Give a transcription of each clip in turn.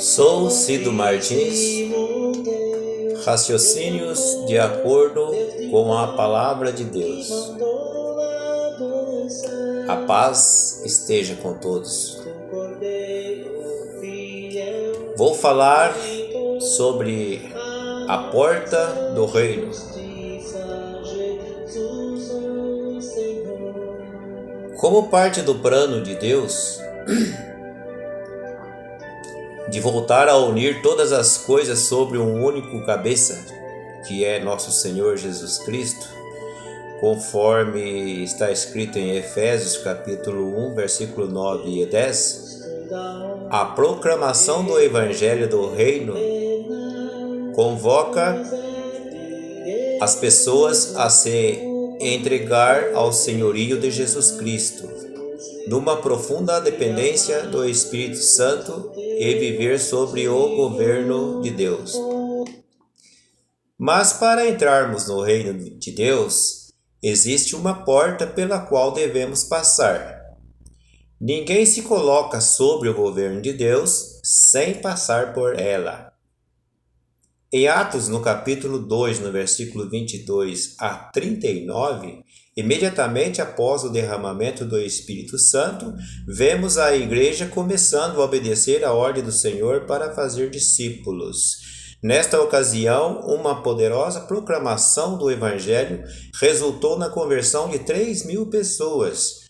Sou Cido Martins, raciocínios de acordo com a Palavra de Deus. A paz esteja com todos. Vou falar sobre a porta do reino. Como parte do plano de Deus de voltar a unir todas as coisas sobre um único cabeça, que é nosso Senhor Jesus Cristo, conforme está escrito em Efésios capítulo 1, versículo 9 e 10, a proclamação do Evangelho do Reino convoca as pessoas a se entregar ao senhorio de Jesus Cristo, numa profunda dependência do Espírito Santo e viver sobre o governo de Deus. Mas para entrarmos no reino de Deus, existe uma porta pela qual devemos passar. Ninguém se coloca sobre o governo de Deus sem passar por ela. Em Atos, no capítulo 2, no versículo 22 a 39, imediatamente após o derramamento do Espírito Santo, vemos a igreja começando a obedecer à ordem do Senhor para fazer discípulos. Nesta ocasião, uma poderosa proclamação do Evangelho resultou na conversão de 3.000 pessoas.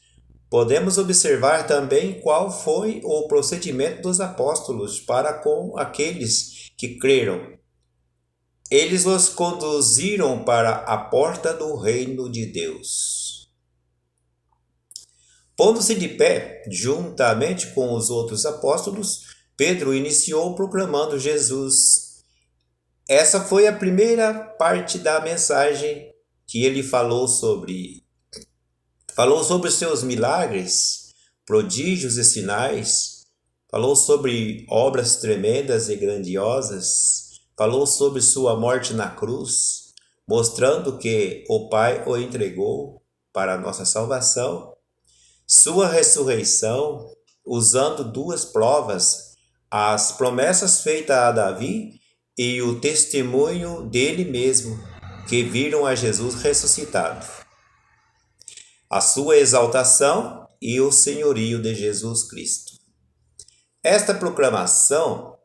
Podemos observar também qual foi o procedimento dos apóstolos para com aqueles que creram. Eles os conduziram para a porta do reino de Deus. Pondo-se de pé, juntamente com os outros apóstolos, Pedro iniciou proclamando Jesus. Essa foi a primeira parte da mensagem que ele falou sobre seus milagres, prodígios e sinais, falou sobre obras tremendas e grandiosas, falou sobre sua morte na cruz, mostrando que o Pai o entregou para a nossa salvação, sua ressurreição, usando duas provas, as promessas feitas a Davi e o testemunho dele mesmo, que viram a Jesus ressuscitado, a sua exaltação e o senhorio de Jesus Cristo. Esta proclamação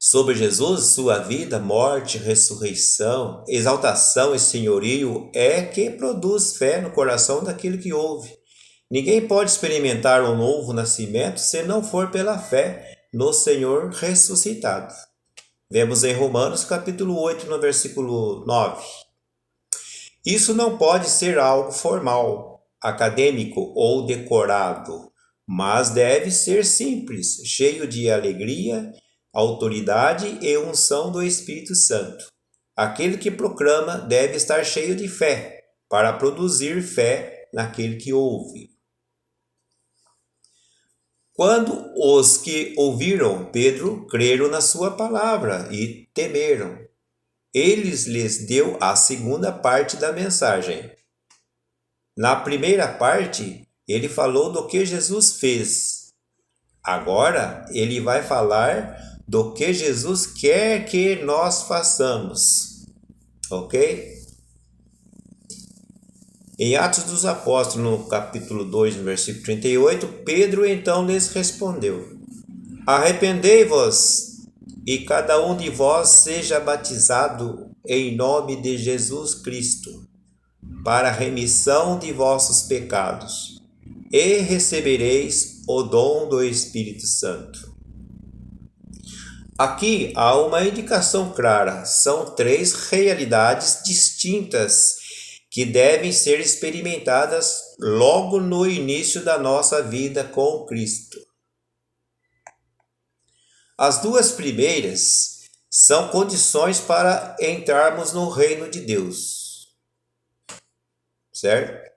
sobre Jesus, sua vida, morte, ressurreição, exaltação e senhorio é que produz fé no coração daquele que ouve. Ninguém pode experimentar um novo nascimento se não for pela fé no Senhor ressuscitado. Vemos em Romanos capítulo 8, no versículo 9. Isso não pode ser algo formal, acadêmico ou decorado, mas deve ser simples, cheio de alegria, autoridade e unção do Espírito Santo. Aquele que proclama deve estar cheio de fé, para produzir fé naquele que ouve. Quando os que ouviram Pedro creram na sua palavra e temeram, lhes deu a segunda parte da mensagem. Na primeira parte, ele falou do que Jesus fez. Agora, ele vai falar do que Jesus quer que nós façamos, ok? Em Atos dos Apóstolos, no capítulo 2, no versículo 38, Pedro então lhes respondeu: Arrependei-vos e cada um de vós seja batizado em nome de Jesus Cristo, para a remissão de vossos pecados, e recebereis o dom do Espírito Santo. Aqui há uma indicação clara, são 3 realidades distintas que devem ser experimentadas logo no início da nossa vida com Cristo. As 2 primeiras são condições para entrarmos no reino de Deus, certo?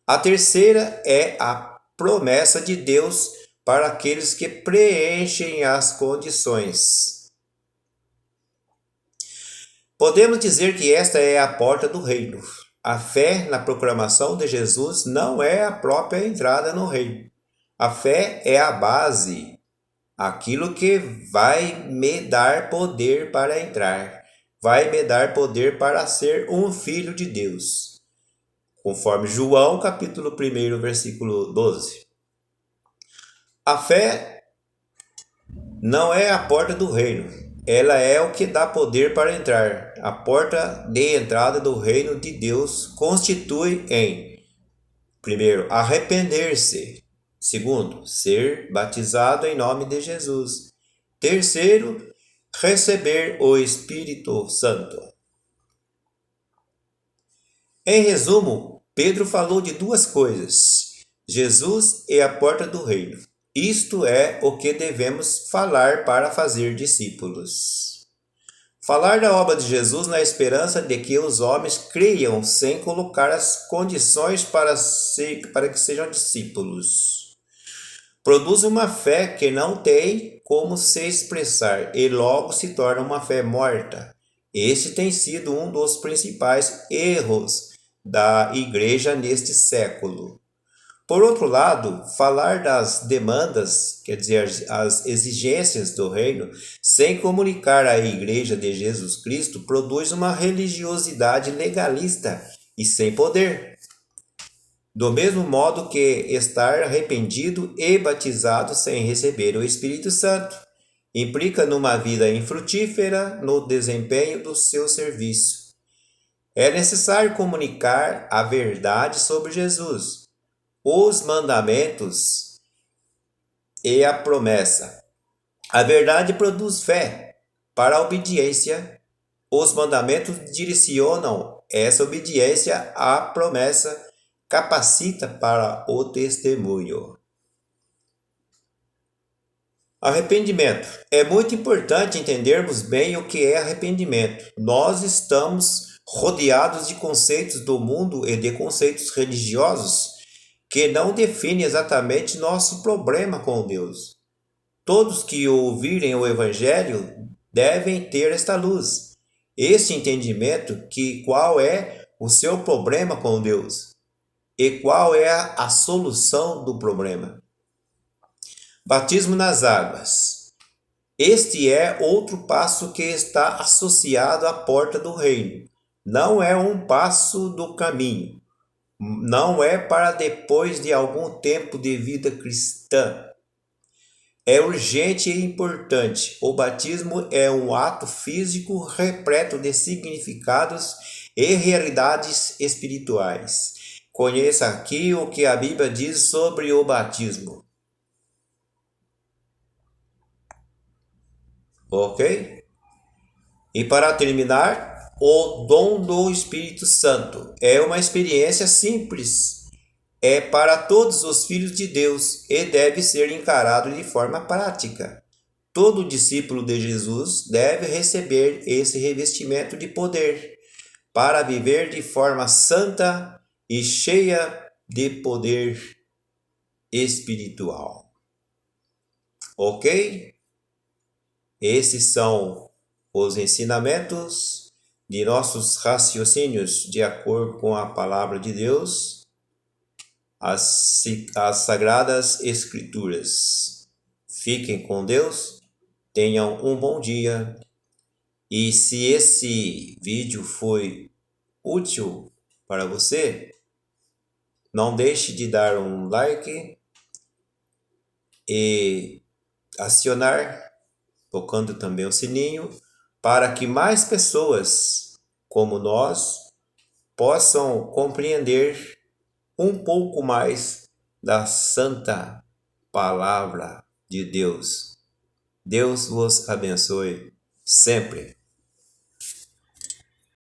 A terceira é a promessa de Deus para aqueles que preenchem as condições. Podemos dizer que esta é a porta do reino. A fé na proclamação de Jesus não é a própria entrada no reino. A fé é a base, aquilo que vai me dar poder para entrar, vai me dar poder para ser um filho de Deus. Conforme João, capítulo 1, versículo 12. A fé não é a porta do reino, ela é o que dá poder para entrar. A porta de entrada do reino de Deus constitui em, primeiro, arrepender-se. Segundo, ser batizado em nome de Jesus. Terceiro, receber o Espírito Santo. Em resumo, Pedro falou de duas coisas: Jesus é a porta do reino. Isto é o que devemos falar para fazer discípulos. Falar da obra de Jesus na esperança de que os homens creiam sem colocar as condições para que sejam discípulos. Produz uma fé que não tem como se expressar e logo se torna uma fé morta. Este tem sido um dos principais erros da igreja neste século. Por outro lado, falar das demandas, quer dizer, as exigências do reino, sem comunicar à igreja de Jesus Cristo, produz uma religiosidade legalista e sem poder. Do mesmo modo que estar arrependido e batizado sem receber o Espírito Santo implica numa vida infrutífera no desempenho do seu serviço. É necessário comunicar a verdade sobre Jesus, os mandamentos e a promessa. A verdade produz fé para a obediência. Os mandamentos direcionam essa obediência à promessa, capacita para o testemunho. Arrependimento. É muito importante entendermos bem o que é arrependimento. Nós estamos rodeados de conceitos do mundo e de conceitos religiosos que não definem exatamente nosso problema com Deus. Todos que ouvirem o Evangelho devem ter esta luz, este entendimento que qual é o seu problema com Deus e qual é a solução do problema. Batismo nas águas. Este é outro passo que está associado à porta do reino. Não é um passo do caminho. Não é para depois de algum tempo de vida cristã. É urgente e importante. O batismo é um ato físico repleto de significados e realidades espirituais. Conheça aqui o que a Bíblia diz sobre o batismo. Ok? E para terminar, o dom do Espírito Santo é uma experiência simples. É para todos os filhos de Deus e deve ser encarado de forma prática. Todo discípulo de Jesus deve receber esse revestimento de poder para viver de forma santa e cheia de poder espiritual. Ok? Esses são os ensinamentos de nossos raciocínios de acordo com a palavra de Deus, as Sagradas Escrituras. Fiquem com Deus, tenham um bom dia e se esse vídeo foi útil para você, não deixe de dar um like e acionar, tocando também o sininho, para que mais pessoas como nós possam compreender um pouco mais da Santa Palavra de Deus. Deus vos abençoe sempre.